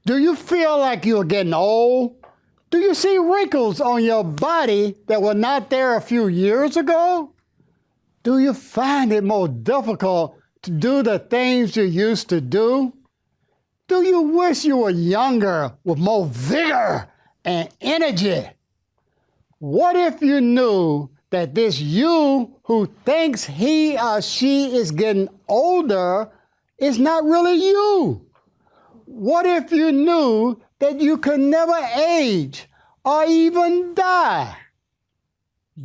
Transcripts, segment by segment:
Do you feel like you're getting old? Do you see wrinkles on your body that were not there a few years ago? Do you find it more difficult to do the things you used to do? Do you wish you were younger with more vigor and energy? What if you knew that this you who thinks he or she is getting older is not really you? What if you knew that you could never age or even die?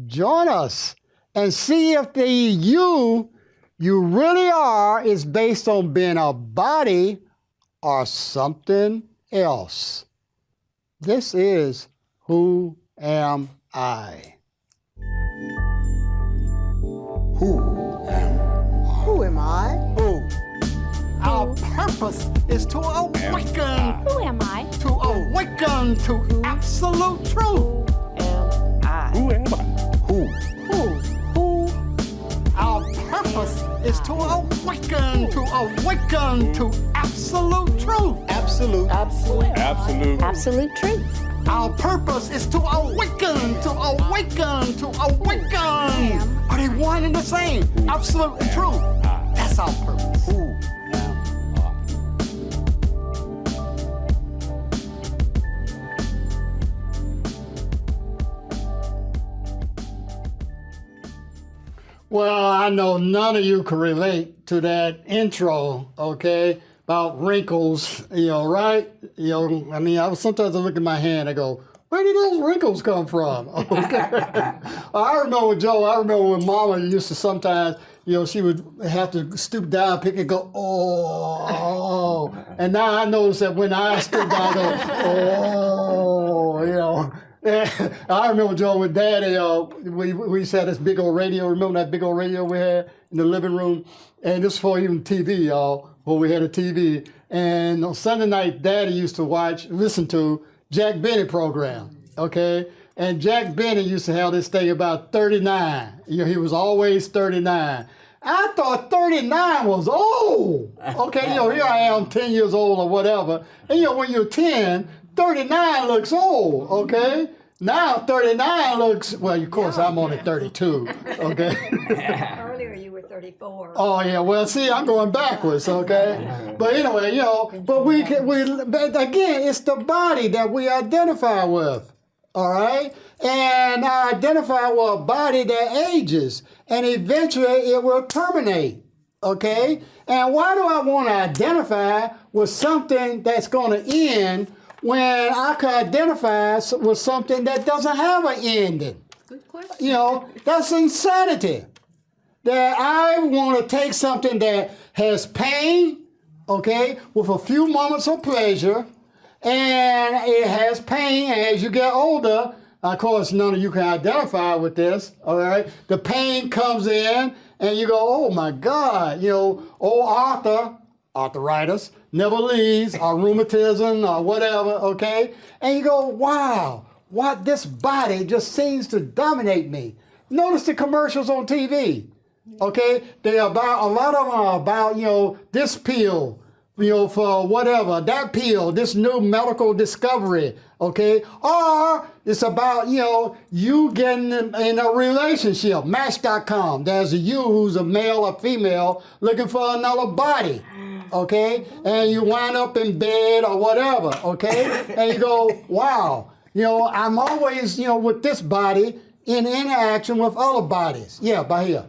Join us and see if the you really are is based on being a body or something else. This is Who Am I? Who am I? Who am I? Who? Our purpose is to awaken. Who am I? To awaken to absolute truth. Am I? Who am I? Who? Who? Our purpose is to awaken to absolute truth. Absolute. Absolute. Absolute truth. Our purpose is to awaken. Are they one and the same? Absolute and truth. That's our purpose. Who am I? Well, I know none of you can relate to that intro, okay, about wrinkles, right? I mean, sometimes I look at my hand, I go, where did those wrinkles come from? Okay. I remember when Mama used to sometimes, she would have to stoop down, pick and go, oh. And now I notice that when I stoop down, I go, oh. I remember, Joe, with Daddy, we used to have this big old radio. Remember that big old radio we had in the living room? And this was before even TV, y'all, where we had a TV. And on Sunday night, Daddy used to listen to Jack Benny program, okay? And Jack Benny used to have this thing about 39. He was always 39. I thought 39 was old. Okay, here I am, 10 years old or whatever. And when you're 10, 39 looks old, okay? Now 39 looks, well, of course, I'm only 32, okay? Earlier you were 34. Oh, yeah, well, see, I'm going backwards, okay? But anyway, but again, it's the body that we identify with, all right? And I identify with a body that ages, and eventually it will terminate, okay? And why do I want to identify with something that's going to end when I can identify with something that doesn't have an ending? Good question. That's insanity. That I want to take something that has pain, okay, with a few moments of pleasure, and it has pain, and as you get older, of course, none of you can identify with this, all right? The pain comes in, and you go, oh my God, old arthritis, never leaves, or rheumatism, or whatever, okay? And you go, wow, this body just seems to dominate me. Notice the commercials on TV, okay? A lot of them are about, this pill, for whatever, that pill, this new medical discovery, okay? Or it's about, you getting in a relationship, Match.com. There's a you who's a male or female looking for another body, okay? And you wind up in bed or whatever, okay? And you go, wow, I'm always, with this body in interaction with other bodies. Yeah, by here.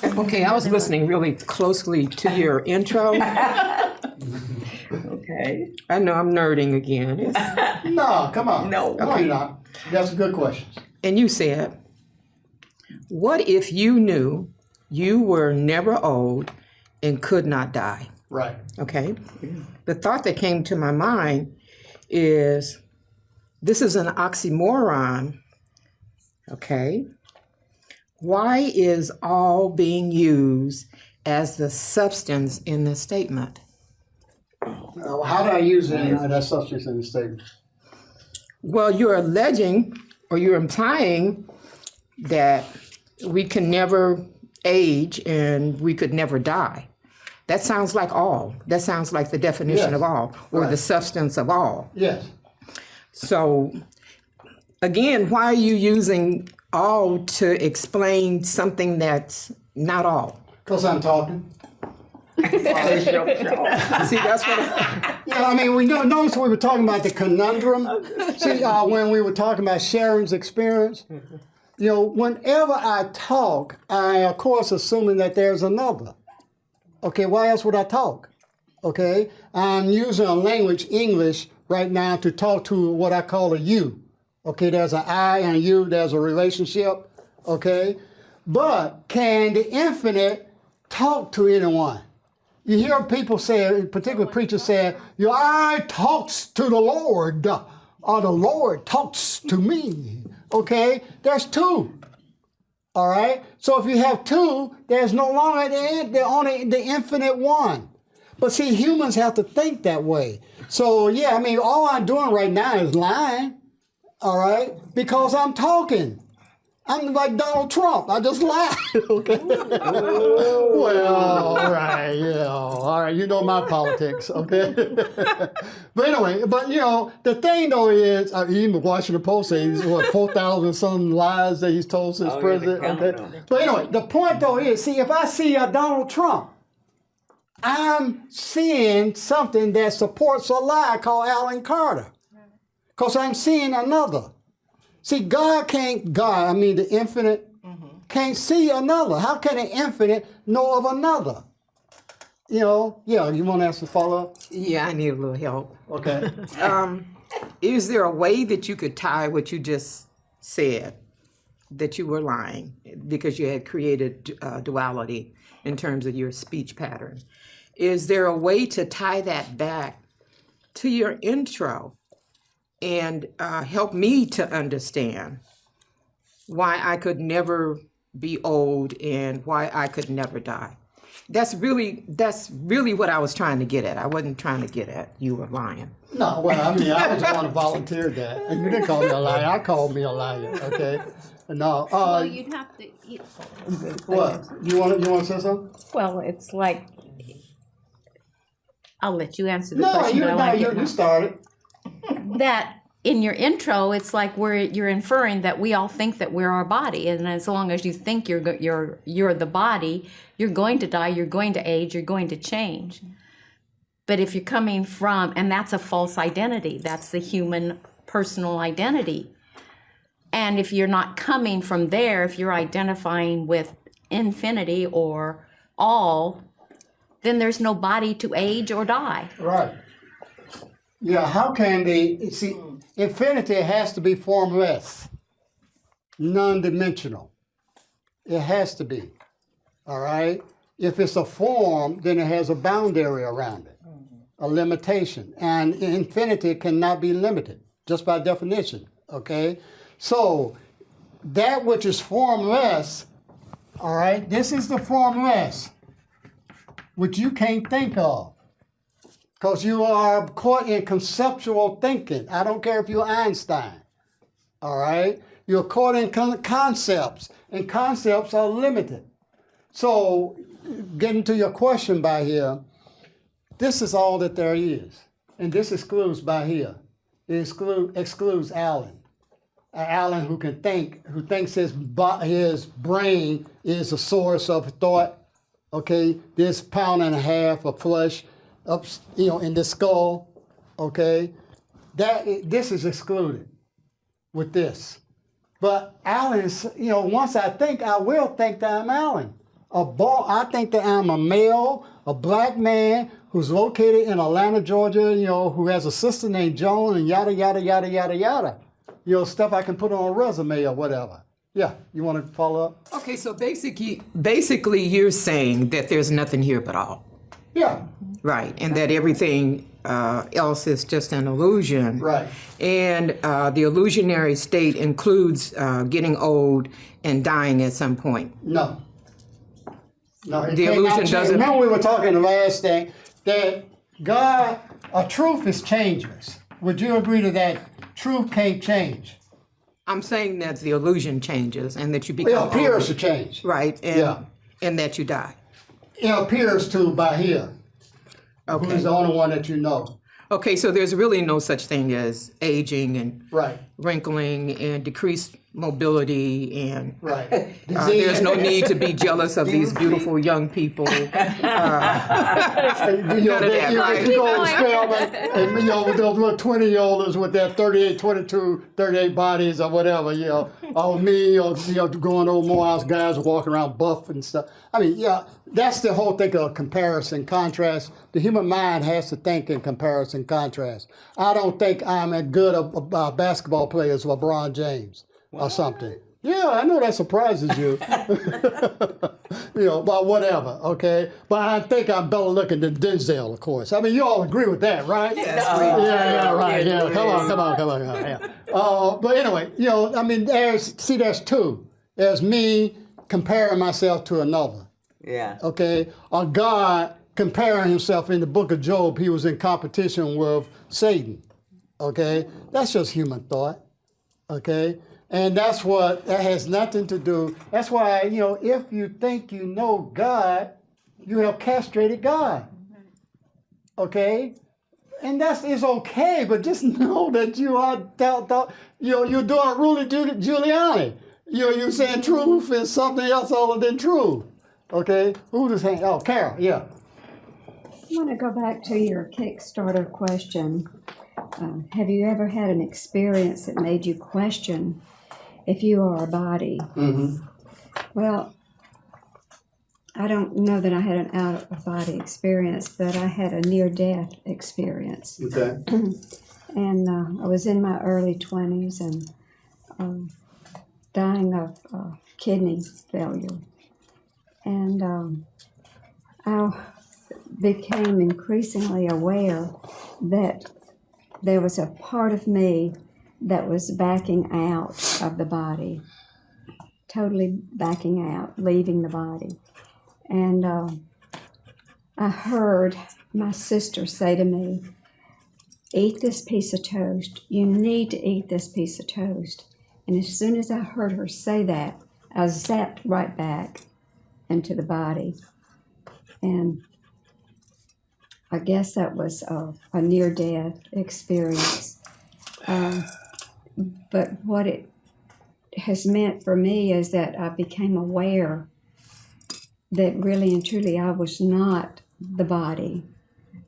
Okay, I was listening really closely to your intro. Okay. I know I'm nerding again. No, come on. No. No, you're not. That's a good question. And you said, what if you knew you were never old and could not die? Right. Okay. The thought that came to my mind is, this is an oxymoron. Okay. Why is all being used as the substance in the statement? How do I use that substance in the statement? Well, you're alleging or you're implying that we can never age and we could never die. That sounds like all. That sounds like the definition Yes. of all, or Right. the substance of all. Yes. So, again, why are you using all to explain something that's not all? Because I'm talking. See, that's what. Yeah, I mean, notice we were talking about the conundrum. See, when we were talking about Sharon's experience, whenever I talk, I, of course, assuming that there's another. Okay, why else would I talk? Okay, I'm using a language, English, right now to talk to what I call a you. Okay, there's an I and a you, there's a relationship. Okay, but can the infinite talk to anyone? You hear people say, particular preachers say, your eye talks to the Lord, or the Lord talks to me. Okay, there's two. All right, so if you have two, there's no longer only the infinite one. But see, humans have to think that way. So yeah, I mean, all I'm doing right now is lying. All right, because I'm talking. I'm like Donald Trump. I just lied. Okay. Well, all right, yeah, all right. You know my politics, okay. But anyway, the thing though is, even the Washington Post says 4,000 some lies that he's told since president. Okay. But anyway, the point though is, see, if I see a Donald Trump, I'm seeing something that supports a lie called Alan Carter, because I'm seeing another. See, the infinite can't see another. How can the infinite know of another? You want to ask a follow-up? Yeah, I need a little help. Okay. Is there a way that you could tie what you just said, that you were lying because you had created duality in terms of your speech pattern? Is there a way to tie that back to your intro and help me to understand why I could never be old and why I could never die? That's really what I was trying to get at. I wasn't trying to get at you were lying. No, well, I mean, I was the one who volunteered that. And you didn't call me a liar. I called me a liar, okay? No. Well, you'd have to. What? You want to say something? Well, it's like. I'll let you answer the question. You started. That in your intro, it's like you're inferring that we all think that we're our body, and as long as you think you're the body, you're going to die, you're going to age, you're going to change. But if you're coming from, and that's a false identity, that's the human personal identity. And if you're not coming from there, if you're identifying with infinity or all, then there's no body to age or die. Right. Yeah, how can infinity has to be formless, non-dimensional. It has to be, all right? If it's a form, then it has a boundary around it, a limitation. And infinity cannot be limited, just by definition, okay? So that which is formless, all right, this is the formless, which you can't think of. Because you are caught in conceptual thinking. I don't care if you're Einstein, all right? You're caught in concepts, and concepts are limited. So, getting to your question by here, this is all that there is. And this excludes by here. It excludes Alan. Alan who can think, who thinks his brain is a source of thought, okay? This pound and a half of flesh, up, in the skull, okay? This is excluded with this. But Alan is, once I think, I will think that I'm Alan. I think that I'm a male, a black man who's located in Atlanta, Georgia, who has a sister named Joan and yada, yada, yada, yada, yada. Stuff I can put on a resume or whatever. Yeah, you want to follow up? Okay, so basically you're saying that there's nothing here but all. Yeah. Right, and that everything else is just an illusion. Right. And the illusionary state includes getting old and dying at some point. No. No, The illusion doesn't. Remember we were talking the last thing, that truth is changeless. Would you agree to that? Truth can't change. I'm saying that the illusion changes and that you become It appears old. to change. Right, and that you die. It appears to by here. Okay. Who's the only one that you know. Okay, so there's really no such thing as aging and Right. wrinkling and decreased mobility and Right. there's no need to be jealous of these beautiful young people. You know, None of that, right? if you go experiment, and you know, with those little 20-year-olds with their 38, 22, 38 bodies or whatever, you know, or me, or you know, going over Morehouse guys walking around buff and stuff. I mean, yeah, that's the whole thing of comparison, contrast. The human mind has to think in comparison, contrast. I don't think I'm as good a basketball player as LeBron James or something. Yeah, I know that surprises you. You know, but whatever, okay? But I think I'm better looking than Denzel, of course. I mean, you all agree with that, right? Yes, Yeah, right, yeah. Come on. Yeah. But anyway, you know, I mean, there's two. There's me comparing myself to another, Yeah. okay? Or God comparing himself in the book of Job, he was in competition with Satan, okay? That's just human thought, okay? And that has nothing to do, that's why, you know, if you think you know God, you have castrated God, okay? And it's okay, but just know that you are, you're doing Rudy Giuliani. You're saying truth is something else other than truth, okay? Who just hang? Oh, Carol, yeah. I want to go back to your Kickstarter question. Have you ever had an experience that made you question if you are a body? Mm-hmm. Well, I don't know that I had an out-of-body experience, but I had a near-death experience. Okay. And I was in my early 20s and dying of kidney failure. And I became increasingly aware that there was a part of me that was backing out of the body, totally backing out, leaving the body. And I heard my sister say to me, "Eat this piece of toast. You need to eat this piece of toast." And as soon as I heard her say that, I zapped right back into the body. And I guess that was a near-death experience. But what it has meant for me is that I became aware that really and truly I was not the body,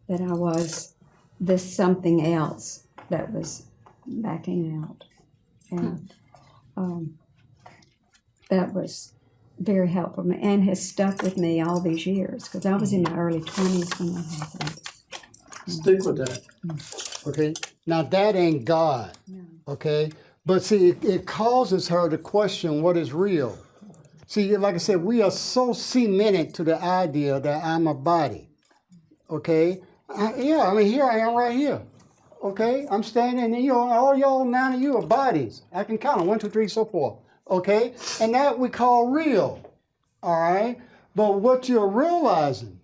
that I was this something else that was backing out. And that was very helpful and has stuck with me all these years, because I was in my early 20s when that happened. Stick with that. Okay. Now that ain't God. Okay. But see, it causes her to question what is real. See, like I said, we are so cemented to the idea that I'm a body. Okay. I mean, here I am right here. Okay. I'm standing, and all y'all 9 of you are bodies. I can count them 1, 2, 3, so forth. Okay. And that we call real. All right. But what you're realizing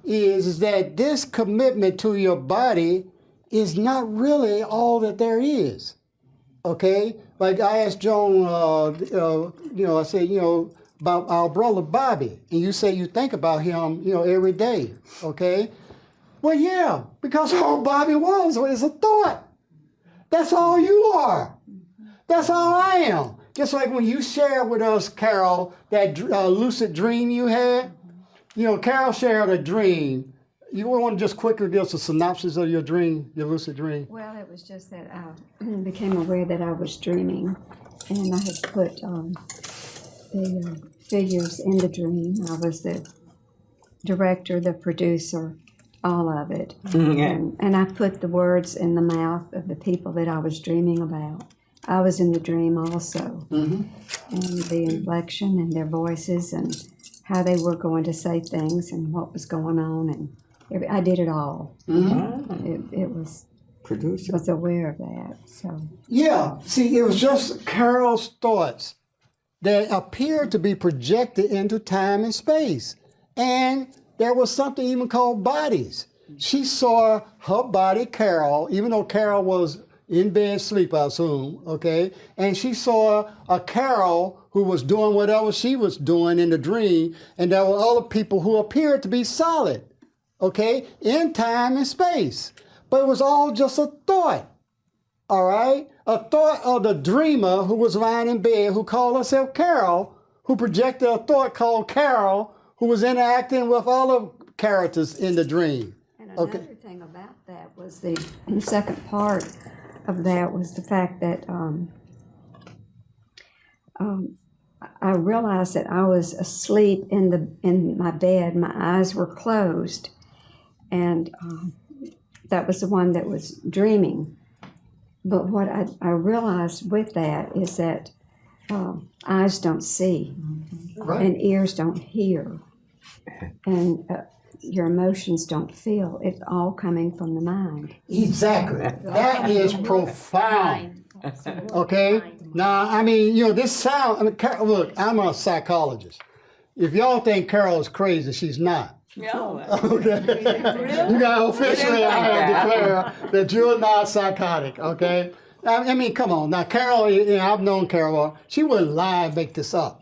is that this commitment to your body is not really all that there is, okay? Like I asked Joan, I said, about our brother Bobby, and you say you think about him, every day, okay? Well, yeah, because all Bobby was is a thought. That's all you are. That's all I am. Just like when you shared with us, Carol, that lucid dream you had. Carol shared a dream. You want to just quickly give us a synopsis of your dream, your lucid dream? Well, it was just that I became aware that I was dreaming, and I had put the figures in the dream. I was the director, the producer, all of it. And I put the words in the mouth of the people that I was dreaming about. I was in the dream also. Mm-hmm. And the inflection and their voices and how they were going to say things and what was going on, and I did it all. Mm-hmm. It was producer was aware of that. So yeah, see, it was just Carol's thoughts that appeared to be projected into time and space, and there was something even called bodies. She saw her body, Carol, even though Carol was in bed, sleep, I assume, okay? And she saw a Carol who was doing whatever she was doing in the dream, and there were other people who appeared to be solid, okay, in time and space. But it was all just a thought, all right? A thought of the dreamer who was lying in bed, who called herself Carol, who projected a thought called Carol, who was interacting with all the characters in the dream. And another thing about that was the second part of that was the fact that I realized that I was asleep in my bed. My eyes were closed, and that was the one that was dreaming. But what I realized with that is that eyes don't see, and ears don't hear, and your emotions don't feel. It's all coming from the mind. Exactly. That is profound. Okay? Now, I mean, this sound, look, I'm a psychologist. If y'all think Carol is crazy, she's not. No. Okay? You got officially, I have declared that you're not psychotic, okay? I mean, come on. Now, Carol, I've known Carol. She wouldn't lie and make this up.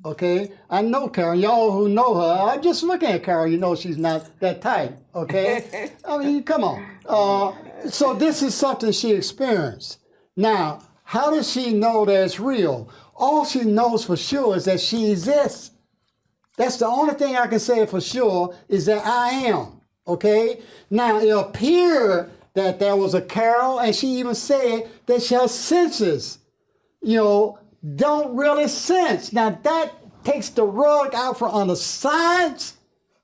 Okay, I know Carol. Y'all who know her, I just looking at Carol, you know she's not that type. Okay, I mean, come on. So this is something she experienced. Now, how does she know that it's real? All she knows for sure is that she exists. That's the only thing I can say for sure is that I am. Okay. Now it appeared that there was a Carol, and she even said that her senses, don't really sense. Now that takes the rug out from under science,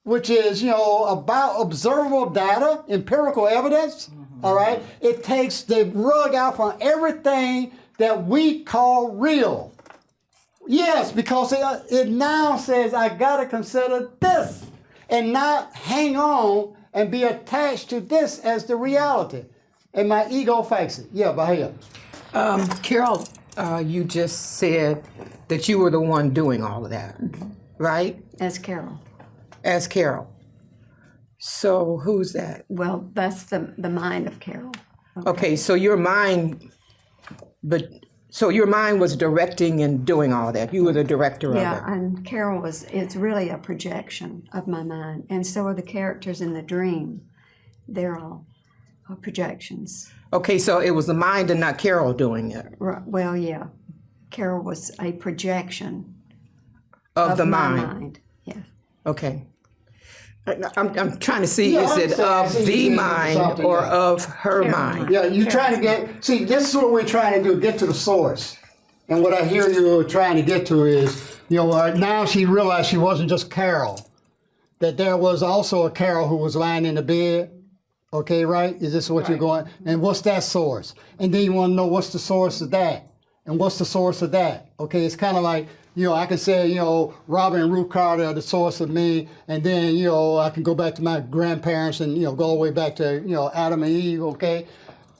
which is, about observable data, empirical evidence. All right. It takes the rug out from everything that we call real. Yes, because it now says I gotta consider this and not hang on and be attached to this as the reality. And my ego fakes it. Yeah, but here. Carol, you just said that you were the one doing all of that, right? As Carol. As Carol. So who's that? Well, that's the mind of Carol. Okay, so your mind, so your mind was directing and doing all that. You were the director of it. Yeah, and Carol it's really a projection of my mind. And so are the characters in the dream. They're all projections. Okay, so it was the mind and not Carol doing it. Right, well, yeah. Carol was a projection Of the my mind. Yeah. Okay. I'm trying to see, Yeah, is it I of see the you mind something, or yeah. of her mind? Yeah, you're trying to see, this is what we're trying to do, get to the source. And what I hear you trying to get to is, now she realized she wasn't just Carol, that there was also a Carol who was lying in the bed. Okay, right? Is this what you're going? And what's that source? And then you want to know what's the source of that? And what's the source of that? Okay, it's kind of like, I can say, Robin and Ruth Carter are the source of me, and then, I can go back to my grandparents and, go all the way back to, Adam and Eve, okay?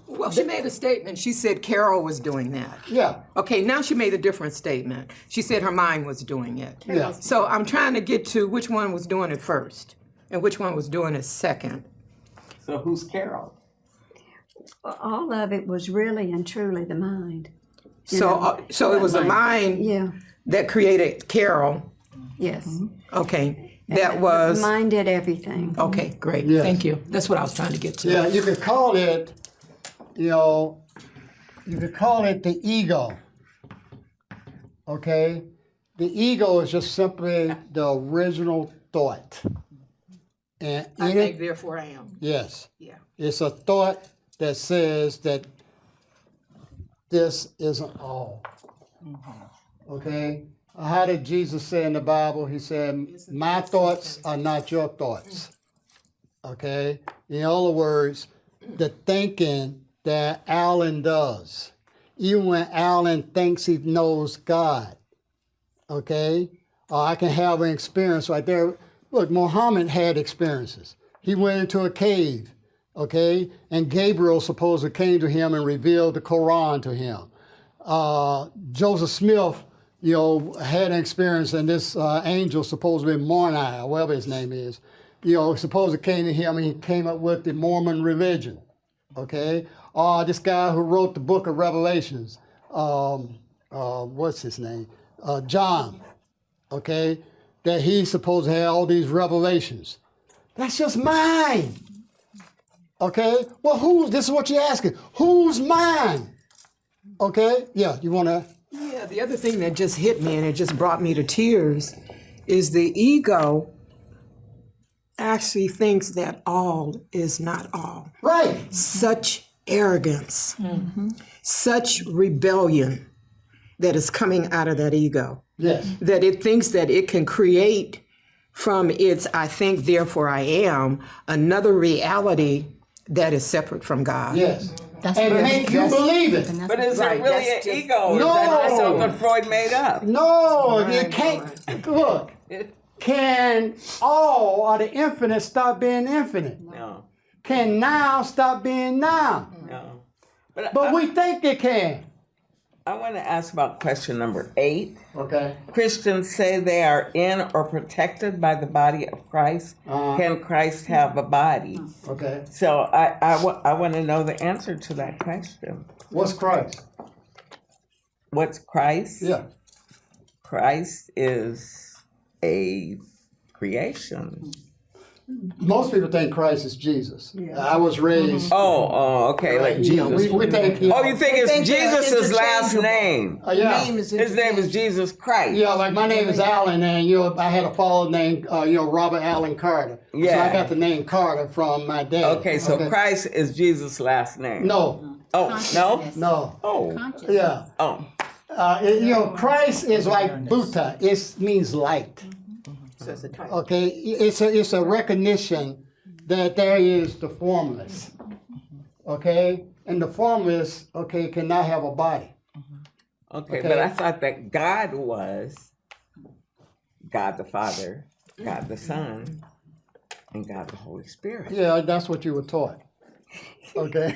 Well, she made a statement. She said Carol was doing that. Yeah. Okay, now she made a different statement. She said her mind was doing it. Yeah. So I'm trying to get to which one was doing it first and which one was doing it second. So who's Carol? All of it was really and truly the mind. So it was the mind Yeah. that created Carol. Yes. Okay, that The was, mind did everything. okay, great, Yes. thank you. That's what I was trying to get to. Yeah, you could call it, the ego. Okay? The ego is just simply the original thought. And I in think it, therefore I am. yes, Yeah. it's a thought that says that this isn't all. Okay? How did Jesus say in the Bible? He said, my thoughts are not your thoughts. Okay? In other words, the thinking that Alan does, even when Alan thinks he knows God, okay? I can have an experience right there. Look, Muhammad had experiences. He went into a cave, okay? And Gabriel supposedly came to him and revealed the Quran to him. Joseph Smith, had an experience, and this angel, supposedly Moroni, or whatever his name is, supposedly came to him and he came up with the Mormon religion. Okay, this guy who wrote the book of Revelations, what's his name? John. Okay, that he's supposed to have all these revelations. That's just mine. Okay, well, this is what you're asking. Who's mine? Okay, yeah, you want to? Yeah, the other thing that just hit me and it just brought me to tears is the ego actually thinks that all is not all. Right. Such arrogance, such rebellion that is coming out of that ego. Yes. That it thinks that it can create from its I think, therefore I am, another reality that is separate from God. Yes. That's And what- make you believe it. But is Right, it really that's an just- ego? No. Is that just something Freud made up? No, you can't. Look, can all of the infinite stop being infinite? No, Can now stop being now? no. But But we think it can. I want to ask about question number 8. Okay. Christians say they are in or protected by the body of Christ. Can Christ have a body? Okay. So I want to know the answer to that question. What's Christ? What's Christ? Yeah. Christ is a creation. Most people think Christ is Jesus. I was raised. Oh, okay, like You know, Jesus. we think. Oh, you think it's think they're Jesus' last interchangeable. name? Yeah. His name is Jesus Christ. Yeah, like my name is Allen, and I had a father named Robert Allen Carter. So Yeah. I got the name Carter from my dad. Okay, so Christ is Jesus' last name. No, Oh, no? no. Oh, Yeah. oh. Christ is like Buddha. It means light. So it's a title. Okay, it's a recognition that there is the formless. Okay, and the formless, cannot have a body. Okay, but I thought that God was God the Father, God the Son, and God the Holy Spirit. Yeah, that's what you were taught. Okay,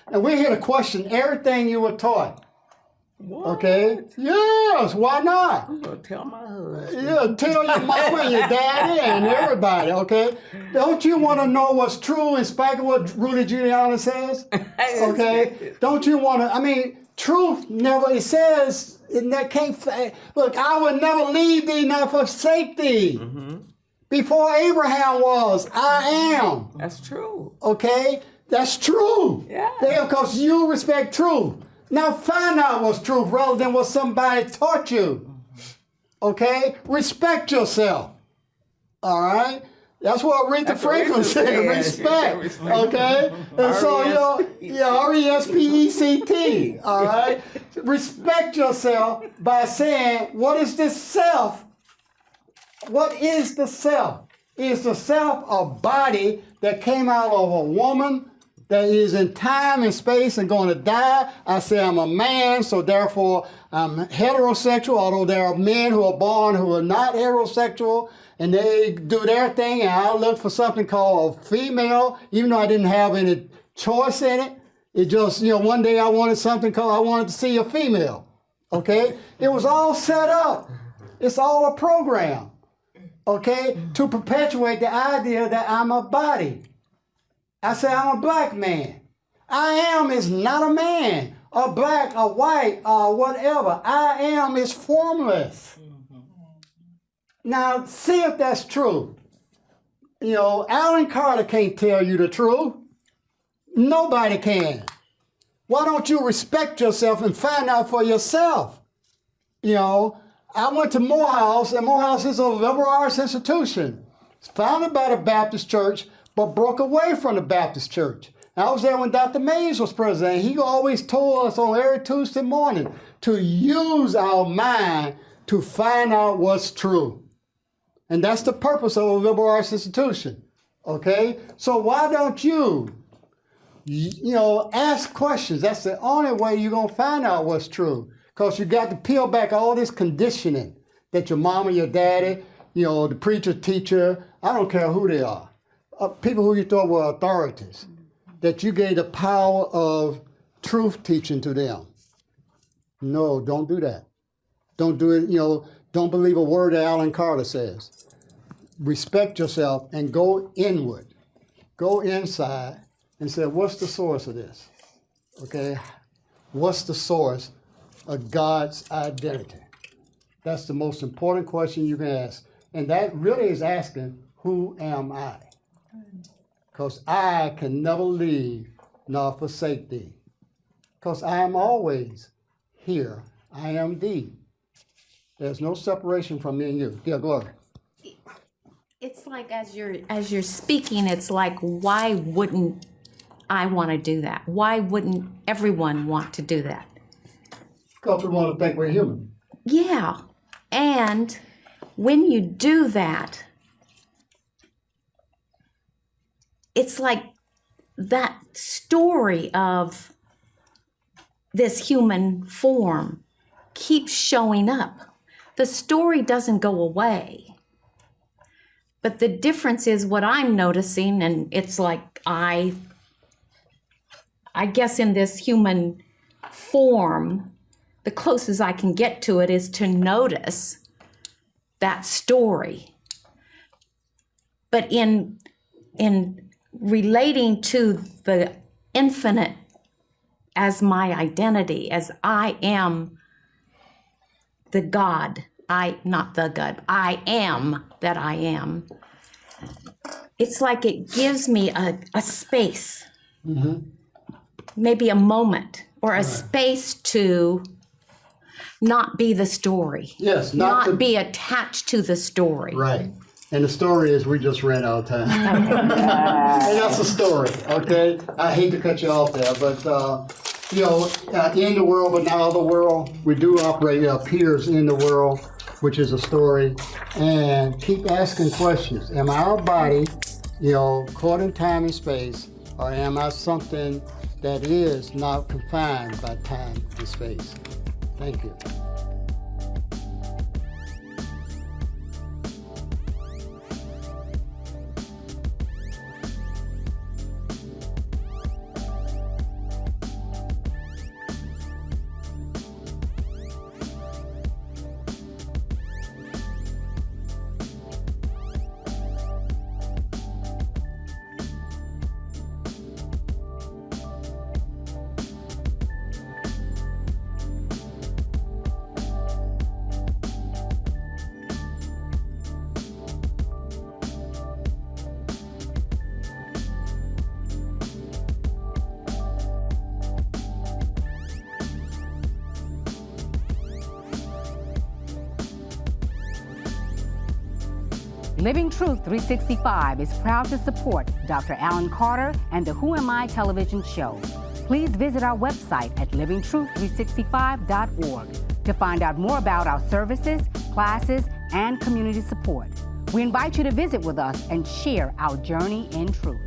and we're here to question everything you were taught. What? Okay, yes, why not? I'm gonna tell my husband. Yeah, tell your mama and your daddy and everybody, okay? Don't you want to know what's true in spite of what Rudy Giuliani says? Okay? Don't you want to, truth never, it says, look, I will never leave thee nor forsake thee. Before Abraham was, I am. That's true. Okay? That's true. Yeah. Because you respect truth. Now find out what's truth rather than what somebody taught you. Okay? Respect yourself. All right? That's what Aretha That's Franklin Aretha said. said. Respect. She said respect. Okay? And so, RESPECT. All right? Respect yourself by saying, what is this self? What is the self? Is the self a body that came out of a woman that is in time and space and going to die? I say I'm a man, so therefore I'm heterosexual, although there are men who are born who are not heterosexual, and they do their thing, and I look for something called a female, even though I didn't have any choice in it. It just, one day I wanted I wanted to see a female, okay? It was all set up. It's all a program, okay, to perpetuate the idea that I'm a body. I say I'm a black man. I am is not a man, or black, or white, or whatever. I am is formless. Now, see if that's true. Alan Carter can't tell you the truth. Nobody can. Why don't you respect yourself and find out for yourself? I went to Morehouse, and Morehouse is a liberal arts institution. It's founded by the Baptist Church, but broke away from the Baptist Church. I was there when Dr. Mays was president. He always told us on every Tuesday morning to use our mind to find out what's true. And that's the purpose of a liberal arts institution. Okay? So why don't you, ask questions? That's the only way you're going to find out what's true. Because you got to peel back all this conditioning that your mama, your daddy, the preacher, teacher, I don't care who they are. People who you thought were authorities, that you gave the power of truth teaching to them. No, don't do that. Don't do it, don't believe a word that Alan Carter says. Respect yourself and go inward. Go inside and said, what's the source of this? Okay, what's the source of God's identity? That's the most important question you can ask. And that really is asking, who am I? Because I can never leave nor forsake thee. Because I am always here. I am thee. There's no separation from me and you. Dear glory. It's like as you're speaking, it's like, why wouldn't I want to do that? Why wouldn't everyone want to do that? Because we want to think we're human. Yeah. And when you do that, it's like that story of this human form keeps showing up. The story doesn't go away. But the difference is what I'm noticing, and it's like I guess in this human form, the closest I can get to it is to notice that story. But in relating to the infinite as my identity, as I am the God, not the God, I am that I am. It's like it gives me a space, maybe a moment, or a space to not be the story. Yes, not be attached to the story. Right. And the story is we just ran out of time. And that's the story, okay? I hate to cut you off there, but, in the world, but not of the world, we do operate peers in the world, which is a story. And keep asking questions. Am I a body, caught in time and space, or am I something that is not confined by time and space? Thank you. Living Truth 365 is proud to support Dr. Alan Carter and the Who Am I television show. Please visit our website at livingtruth365.org to find out more about our services, classes, and community support. We invite you to visit with us and share our journey in truth.